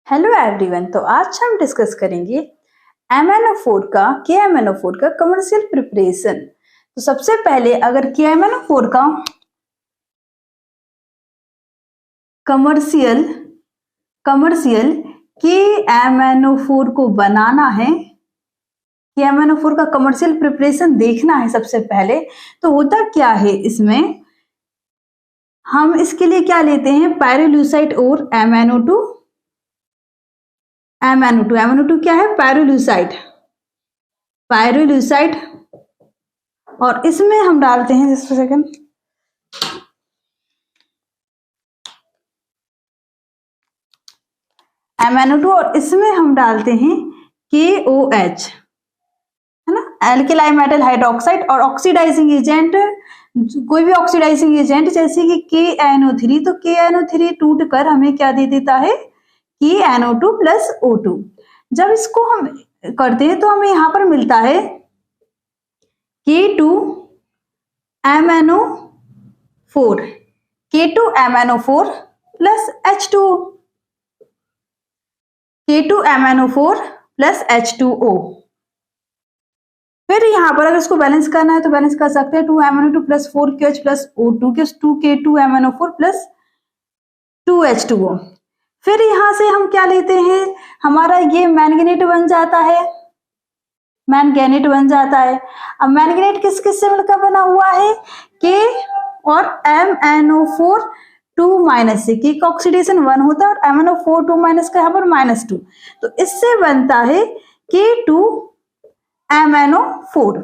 Hello everyone. तो आज हम डिस्कस करेंगे MnO4 का KMnO4 का कमर्शियल प्रिपरेशन। तो सबसे पहले अगर KMnO4 का कमर्शियल KMnO4 को बनाना है, KMnO4 का कमर्शियल प्रिपरेशन देखना है सबसे पहले, तो होता क्या है इसमें, हम इसके लिए क्या लेते हैं, पायरोल्यूसाइड और MnO2 क्या है, पायरोल्यूसाइड और इसमें हम डालते हैं जस्ट सेकंड MnO2 और इसमें हम डालते हैं KOH, है ना, एल्केलाइन मेटल हाइड्रोक्साइड। और ऑक्सीडाइजिंग एजेंट, कोई भी ऑक्सीडाइजिंग एजेंट जैसे कि KNO3, तो KNO3 टूट कर हमें क्या दे देता है, KNO2 प्लस O2। जब इसको हम करते हैं तो हमें यहां पर मिलता है K2MnO4 plus H2O, K2MnO4 plus H2O। फिर यहां पर अगर इसको बैलेंस करना है तो बैलेंस कर सकते हैं, 2MnO2 plus 4KH plus O2 के 2K2MnO4 प्लस 2H2O। फिर यहां से हम क्या लेते हैं, हमारा ये मैंगनेट बन जाता है, अब मैंगनेट किस किस से मिलकर बना हुआ है, K और MnO4 2 माइनस से, K का ऑक्सीडेशन 1 होता है और MnO4 2 माइनस का यहाँ पर -2, तो इससे बनता है K2MnO4।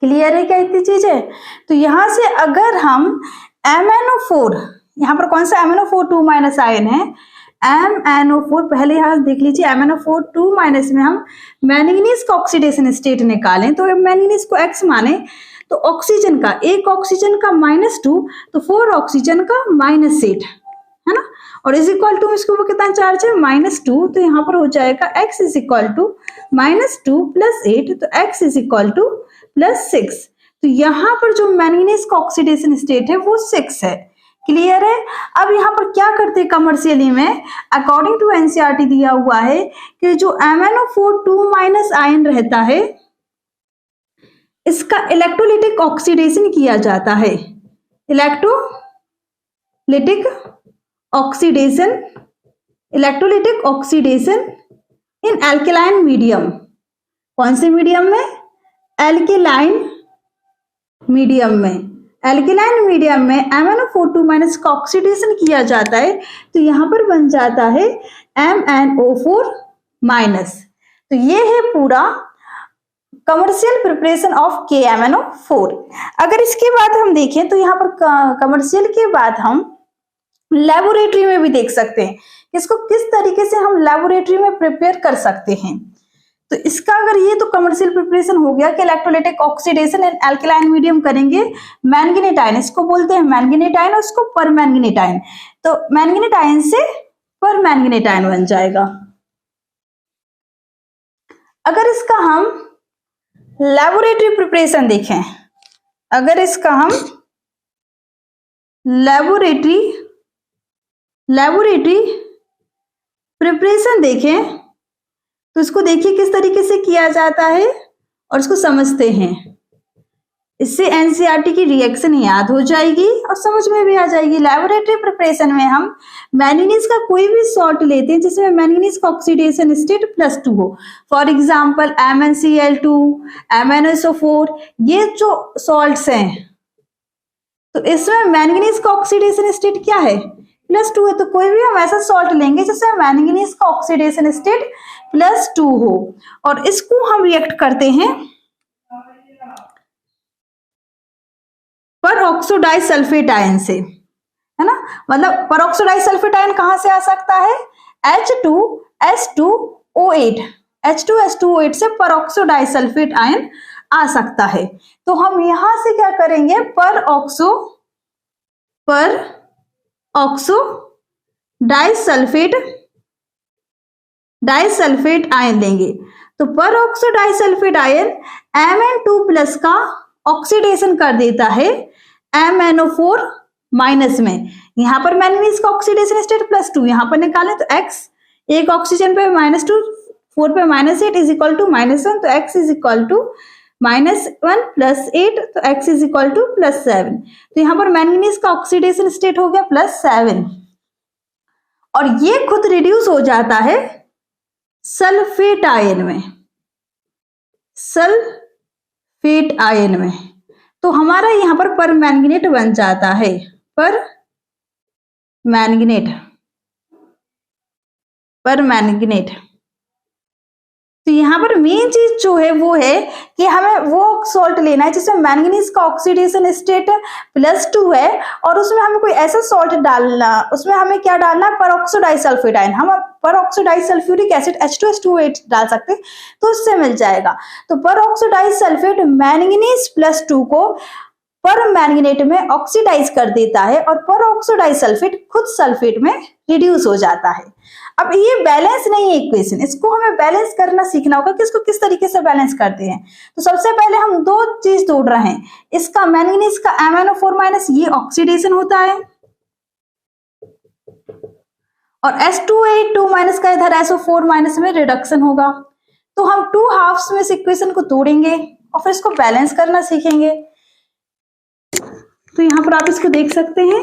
क्लियर है क्या इतनी चीज है। तो यहां से अगर हम MnO4, यहाँ पर कौन सा MnO4 2 माइनस आयन है, MnO4, पहले यहां देख लीजिए MnO4 2 माइनस में हम मैंगनीज का ऑक्सीडेशन स्टेट निकालें, तो मैंगनीज को X माने तो ऑक्सीजन का, एक ऑक्सीजन का -2 तो 4 ऑक्सीजन का -8, है ना, और इज इक्वल टू इसके ऊपर कितना चार्ज है, -2, तो यहाँ पर हो जाएगा X is equal to -2 plus 8, तो X इज इक्वल टू +6। तो यहाँ पर जो मैंगनीज का ऑक्सीडेशन स्टेट है वो 6 है। क्लियर है। अब यहाँ पर क्या करते हैं कमर्शियली में, अकॉर्डिंग टू एनसीईआरटी दिया हुआ है कि जो MnO4 2 माइनस आयन रहता है इसका इलेक्ट्रोलिटिक ऑक्सीडेशन किया जाता है, इलेक्ट्रोलिटिक ऑक्सीडेशन इन एल्केलाइन मीडियम। कौन से मीडियम में, एल्केलाइन मीडियम में MnO4 2 माइनस का ऑक्सीडेशन किया जाता है, तो यहां पर बन जाता है MnO4 माइनस। तो ये है पूरा कमर्शियल प्रिपरेशन ऑफ KMnO4। अगर इसके बाद हम देखें तो यहाँ पर कमर्शियल के बाद हम लेबोरेटरी में भी देख सकते हैं इसको किस तरीके से हम लेबोरेटरी में प्रिपेयर कर सकते हैं। तो इसका अगर ये तो कमर्शियल प्रिपरेशन हो गया कि इलेक्ट्रोलाइटिक ऑक्सीडेशन इन एल्केलाइन मीडियम करेंगे, मैंगनीट आयन, इसको बोलते हैं मैंगनीट आयन और इसको परमैंगनीट आयन, तो मैंगनीट आयन से परमैंगनीट आयन बन जाएगा। अगर इसका हम लेबोरेटरी प्रिपरेशन देखें, अगर इसका हम लेबोरेटरी प्रिपरेशन देखें तो इसको देखिए किस तरीके से किया जाता है और इसको समझते हैं, इससे एनसीईआरटी की रिएक्शन याद हो जाएगी और समझ में भी आ जाएगी। लेबोरेटरी प्रिपरेशन में हम मैंगनीज का कोई भी सॉल्ट लेते हैं जिसमें मैंगनीज का ऑक्सीडेशन स्टेट +2 हो, फॉर एग्जांपल MnCl2, MnSO4, ये जो सॉल्ट्स हैं तो इसमें मैंगनीज का ऑक्सीडेशन स्टेट क्या है, +2 है, तो कोई भी हम ऐसा सॉल्ट लेंगे जिसमें मैंगनीज का ऑक्सीडेशन स्टेट +2 हो और इसको हम रिएक्ट करते हैं परऑक्सोडाइसल्फेट आयन से, है ना, मतलब परऑक्सोडाइसल्फेट आयन कहां से आ सकता है, H2SO8 से परऑक्सोडाइसल्फेट आयन आ सकता है। तो हम यहां से क्या करेंगे, डाइसल्फेट आयन लेंगे, तो परऑक्सोडाइसल्फेट आयन Mn2 प्लस का ऑक्सीडेशन कर देता है MnO4 माइनस में। यहां पर मैंगनीज का ऑक्सीडेशन स्टेट +2, यहां पर निकालें तो X एक ऑक्सीजन पे -2, 4 पे -8 इज इक्वल टू -1, तो x इज इक्वल टू -1 + 8, तो x इज इक्वल टू +7। तो यहाँ पर मैंगनीज का ऑक्सीडेशन स्टेट हो गया +7, और ये खुद रिड्यूस हो जाता है सल्फेट आयन में, सल्फेट आयन में। तो हमारा यहाँ पर परमैंगनेट बन जाता है, परमैंगनेट। तो यहाँ पर मेन चीज जो है वो है कि हमें वो सॉल्ट लेना है जिसमें मैंगनीज का ऑक्सीडेशन स्टेट +2 है, और उसमें हमें कोई ऐसा सॉल्ट डालना, उसमें हमें क्या डालना है, परऑक्सो डाइसल्फेट आयन। हम परऑक्सो डाइसल्फ्यूरिक एसिड H2SO8 डाल सकते हैं, तो उससे मिल जाएगा। तो परऑक्सो डाइसल्फेट मैंगनीज +2 को परमैंगनेट में ऑक्सीडाइज कर देता है, और परऑक्सो डाइसल्फेट खुद सल्फेट में रिड्यूस हो जाता है। अब ये बैलेंस नहीं है इक्वेशन, इसको हमें बैलेंस करना सीखना होगा कि इसको किस तरीके से बैलेंस करते हैं। तो सबसे पहले हम दो चीज जोड़ रहे हैं, इसका मैंगनीज का MnO4- ये ऑक्सीडेशन होता है, और H2A2- का इधर SO4- में रिडक्शन होगा। तो हम 2 हाफ्स में इस इक्वेशन को तोड़ेंगे और फिर इसको बैलेंस करना सीखेंगे। तो यहां पर आप इसको देख सकते हैं,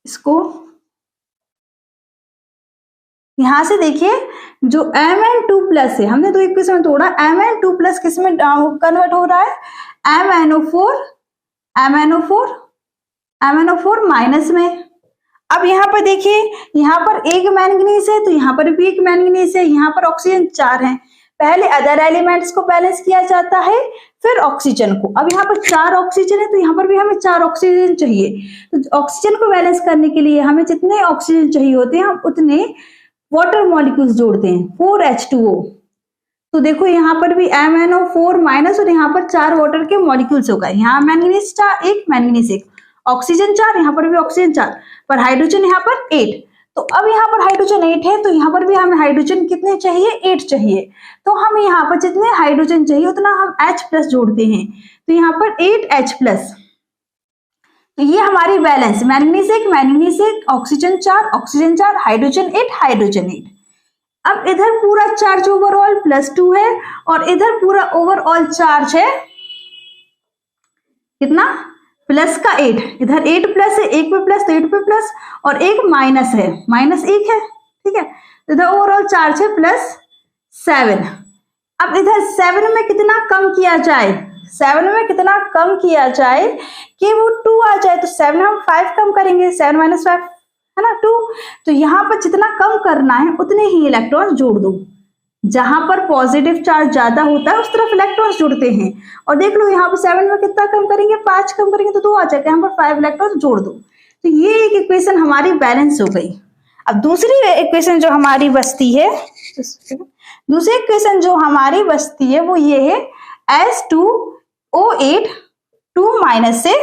इसको यहां से देखिए, जो Mn2+ है, हमने दो इक्वेशन में तोड़ा, Mn2+ किस में कन्वर्ट हो रहा है, MnO4 माइनस में। अब यहाँ पर देखिए, यहाँ पर एक मैंगनीज है तो यहाँ पर भी एक मैंगनीज है, यहाँ पर ऑक्सीजन 4 है। पहले अदर एलिमेंट्स को बैलेंस किया जाता है, फिर ऑक्सीजन को। अब यहाँ पर 4 ऑक्सीजन है तो यहाँ पर भी हमें 4 ऑक्सीजन चाहिए। तो ऑक्सीजन को बैलेंस करने के लिए हमें जितने ऑक्सीजन चाहिए होते हैं, हम उतने वाटर मॉलिक्यूल्स जोड़ते हैं, 4H2O। तो देखो यहाँ पर भी MnO4- और यहाँ पर 4 वाटर के मॉलिक्यूल्स हो गए। यहाँ मैंगनीज 4, एक मैंगनीज 1, ऑक्सीजन 4, यहाँ पर भी ऑक्सीजन 4, पर हाइड्रोजन यहाँ पर 8। तो अब यहाँ पर हाइड्रोजन 8 है, तो यहाँ पर भी हमें हाइड्रोजन कितने चाहिए, 8 चाहिए। तो हमें यहाँ पर जितने हाइड्रोजन चाहिए उतना हम H+ जोड़ते हैं, तो यहाँ पर 8H+। तो ये हमारी balance, manganese 1, oxygen 4, hydrogen 8, hydrogen 8। अब इधर पूरा चार्ज ओवरऑल +2 है, और इधर पूरा ओवरऑल चार्ज है कितना, प्लस का 8। इधर 8+ है, एक पे प्लस तो 8 पे प्लस, और एक माइनस है, -1 है, ठीक है। इधर ओवरऑल चार्ज है +7। अब इधर 7 में कितना कम किया जाए, 7 में कितना कम किया जाए कि वो 2 आ जाए। तो 7 हम 5 कम करेंगे, 7 - 5 है ना 2। तो यहाँ पर जितना कम करना है उतने ही इलेक्ट्रॉन जोड़ दो। जहां पर पॉजिटिव चार्ज ज्यादा होता है उस तरफ इलेक्ट्रॉन्स जुड़ते हैं। और देख लो यहाँ पर 7 में कितना कम करेंगे, 5 कम करेंगे तो 2 आ जाएगा, यहाँ पर 5 इलेक्ट्रॉन जोड़ दो। तो ये एक इक्वेशन हमारी बैलेंस हो गई। अब दूसरी इक्वेशन जो हमारी बचती है, दूसरी इक्वेशन जो हमारी बचती है वो ये है, S2O8 2- से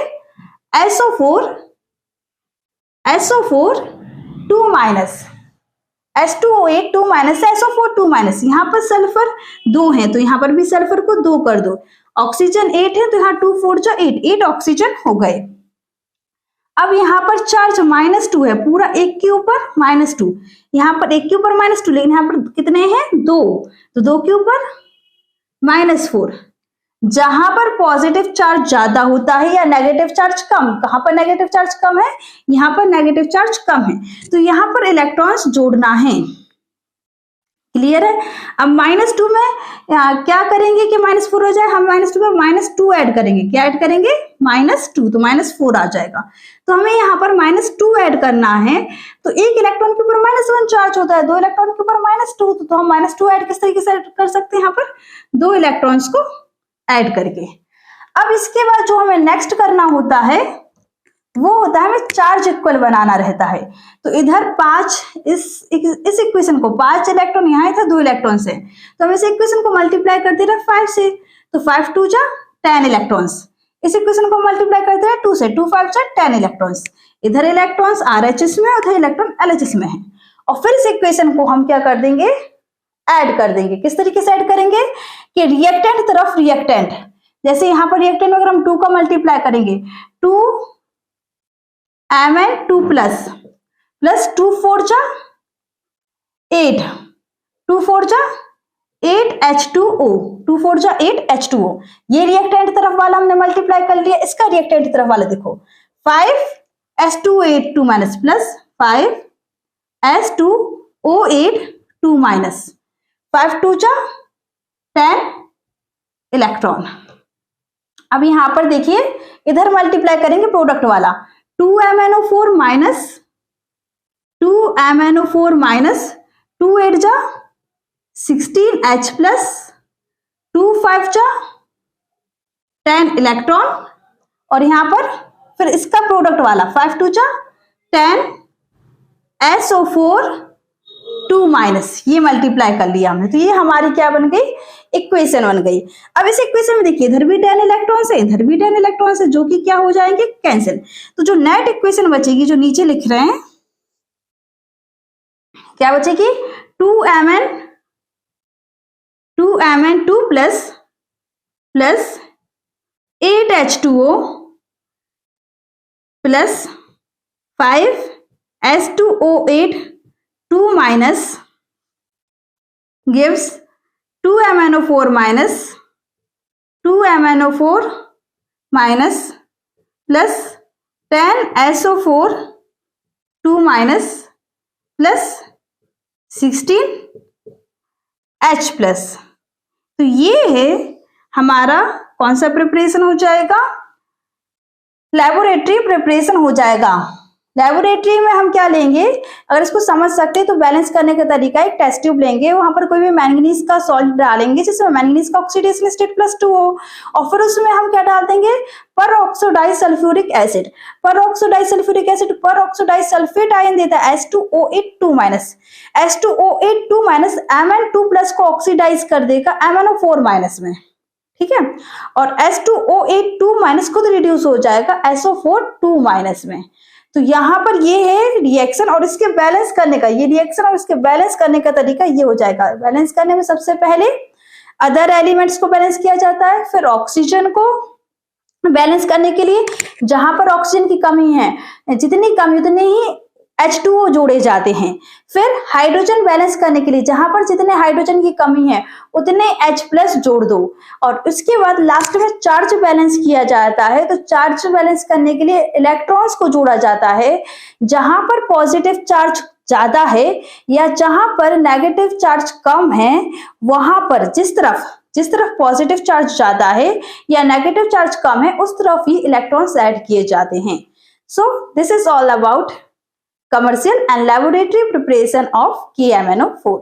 SO4 2-, H2O8 2- से SO4 2-। यहाँ पर सल्फर 2 है तो यहाँ पर भी सल्फर को 2 कर दो। ऑक्सीजन 8 है तो यहाँ 2 4 जा 8 ऑक्सीजन हो गए। अब यहाँ पर चार्ज -2 है, पूरा 1 के ऊपर -2, यहाँ पर 1 के ऊपर -2, लेकिन यहाँ पर कितने हैं 2, तो 2 के ऊपर -4। जहां पर पॉजिटिव चार्ज ज्यादा होता है या नेगेटिव चार्ज कम, कहां पर नेगेटिव चार्ज कम है, यहाँ पर नेगेटिव चार्ज कम है, तो यहाँ पर इलेक्ट्रॉन्स जोड़ना है। क्लियर है। अब -2 में क्या करेंगे कि -4 हो जाए, हम -2 में -2 ऐड करेंगे, क्या ऐड करेंगे -2, तो -4 आ जाएगा। तो हमें यहाँ पर -2 ऐड करना है, तो एक इलेक्ट्रॉन के ऊपर -1 चार्ज होता है, 2 इलेक्ट्रॉन के ऊपर -2, तो हम -2 ऐड किस तरीके से कर सकते हैं, यहाँ पर 2 इलेक्ट्रॉन्स को ऐड करके। अब इसके बाद जो हमें नेक्स्ट करना होता है वो होता है हमें चार्ज इक्वल बनाना रहता है। तो इधर 5, इस इक्वेशन को 5 इलेक्ट्रॉन यहाँ था, 2 इलेक्ट्रॉन से, तो हम इस इक्वेशन को मल्टीप्लाई करते रहे 5 से, तो 5 2 जा 10 इलेक्ट्रॉन्स। इस इक्वेशन को मल्टीप्लाई करते रहे 2 से, 2 5 जा 10 इलेक्ट्रॉन्स। इधर इलेक्ट्रॉन्स RHS में, उधर इलेक्ट्रॉन LHS में है। और फिर इस इक्वेशन को हम क्या कर देंगे, ऐड कर देंगे। किस तरीके से ऐड करेंगे कि रिएक्टेंट तरफ रिएक्टेंट, जैसे यहाँ पर रिएक्टेंट अगर हम 2 का मल्टीप्लाई करेंगे, 2 Mn2 प्लस 2 4 जा 8, 2 4 जा 8 H2O, 2 4 जा 8 H2O। ये रिएक्टेंट तरफ वाला हमने मल्टीप्लाई कर लिया, इसका रिएक्टेंट तरफ वाला देखो 5 S2O8 2 minus plus 5 S2O8 2 minus 5 2 जा 10 इलेक्ट्रॉन। अब यहां पर देखिए इधर मल्टीप्लाई करेंगे प्रोडक्ट वाला 2MnO4 माइनस 2MnO4 माइनस 2 8 जा 16H प्लस 2 5 जा 10 इलेक्ट्रॉन, और यहां पर फिर इसका प्रोडक्ट वाला 5 2 जा 10 SO4 2 माइनस, ये मल्टीप्लाई कर लिया हमने। तो ये हमारी क्या बन गई, इक्वेशन बन गई। अब इस इक्वेशन में देखिए इधर भी 10 इलेक्ट्रॉन से इधर भी 10 इलेक्ट्रॉन से, जो कि क्या हो जाएंगे, कैंसिल। तो जो नेट इक्वेशन बचेगी, जो नीचे लिख रहे हैं, क्या बचेगी, 2Mn2 plus 8H2O plus 5S2O8 2 minus gives 2MnO4 minus 2MnO4 minus plus 10SO4 2 minus plus 16H plus. तो ये है हमारा कौन सा प्रिपरेशन हो जाएगा, लेबोरेटरी प्रिपरेशन हो जाएगा। लेबोरेटरी में हम क्या लेंगे, अगर इसको समझ सकते हैं तो बैलेंस करने का तरीका, एक टेस्ट ट्यूब लेंगे, वहां पर कोई भी मैंगनीज का सॉल्ट डालेंगे जिसमें मैंगनीज का ऑक्सीडेशन स्टेट +2 हो, और फिर उसमें हम क्या डाल देंगे, पर ऑक्सीडाइज सल्फ्यूरिक एसिड। पर ऑक्सीडाइज सल्फ्यूरिक एसिड पर ऑक्सीडाइज सल्फेट आयन देता है H2O8 2 minus, H2O8 2 minus Mn2 को ऑक्सीडाइज कर देगा MnO4 माइनस में, ठीक है, और H2O8 2 माइनस खुद रिड्यूस हो जाएगा SO4 2 माइनस में। तो यहाँ पर ये है रिएक्शन और इसके बैलेंस करने का, ये रिएक्शन और इसके बैलेंस करने का तरीका ये हो जाएगा। बैलेंस करने में सबसे पहले अदर एलिमेंट्स को बैलेंस किया जाता है, फिर ऑक्सीजन को बैलेंस करने के लिए जहां पर ऑक्सीजन की कमी है, जितनी कमी उतने ही H2O जोड़े जाते हैं। फिर हाइड्रोजन बैलेंस करने के लिए जहां पर जितने हाइड्रोजन की कमी है उतने H+ जोड़ दो, और उसके बाद लास्ट में चार्ज बैलेंस किया जाता है। तो चार्ज बैलेंस करने के लिए इलेक्ट्रॉन्स को जोड़ा जाता है, जहां पर पॉजिटिव चार्ज ज्यादा है या जहां पर नेगेटिव चार्ज कम है, वहां पर जिस तरफ पॉजिटिव चार्ज ज्यादा है या नेगेटिव चार्ज कम है उस तरफ ही इलेक्ट्रॉन्स ऐड किए जाते हैं। So this is all about commercial and laboratory preparation of KMnO4.